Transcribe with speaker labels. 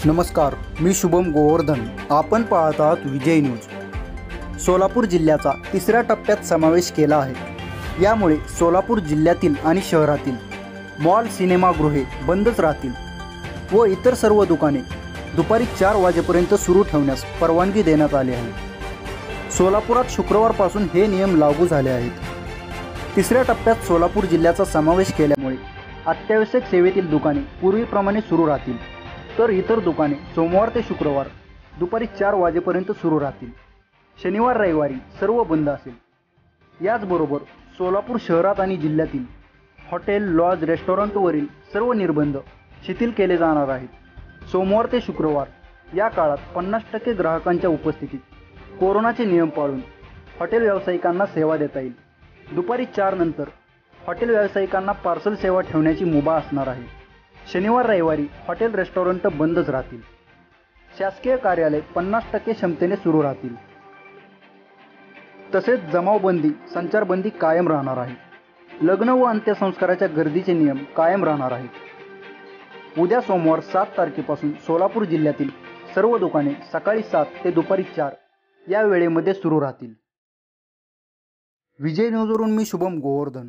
Speaker 1: नमस्कार, मी शुभम गोवर्धन. आपण पाहत आहात विजय न्यूज. सोलापूर जिल्ह्याचा तिसऱ्या टप्प्यात समावेश केला आहे. यामुळे सोलापूर जिल्ह्यातील आणि शहरातील मॉल, सिनेमागृहे बंदच राहतील व इतर सर्व दुकाने दुपारी 4 वाजेपर्यंत सुरू ठेवण्यास परवानगी देण्यात आली आहे. सोलापुरात शुक्रवारपासून हे नियम लागू झाले आहेत. तिसऱ्या टप्प्यात सोलापूर जिल्ह्याचा समावेश केल्यामुळे अत्यावश्यक सेवेतील दुकाने पूर्वीप्रमाणे सुरू राहतील, तर इतर दुकाने सोमवार ते शुक्रवार दुपारी 4 वाजेपर्यंत सुरू राहतील. शनिवार रविवारी सर्व बंद असेल. याचबरोबर सोलापूर शहरात आणि जिल्ह्यातील हॉटेल, लॉज, रेस्टॉरंटवरील सर्व निर्बंध शिथिल केले जाणार आहेत. सोमवार ते शुक्रवार या काळात 50% ग्राहकांच्या उपस्थितीत कोरोनाचे नियम पाळून हॉटेल व्यावसायिकांना सेवा देता येईल. दुपारी 4 नंतर हॉटेल व्यावसायिकांना पार्सल सेवा ठेवण्याची मुभा असणार आहे. शनिवार रविवारी हॉटेल, रेस्टॉरंट बंदच राहतील. शासकीय कार्यालय 50% क्षमतेने सुरू राहतील. तसेच जमावबंदी, संचारबंदी कायम राहणार आहे. लग्न व अंत्यसंस्काराच्या गर्दीचे नियम कायम राहणार आहेत. उद्या सोमवार 7 तारखेपासून सोलापूर जिल्ह्यातील सर्व दुकाने सकाळी 7 ते दुपारी 4 या वेळेमध्ये सुरू राहतील. विजय न्यूजवरून मी शुभम गोवर्धन.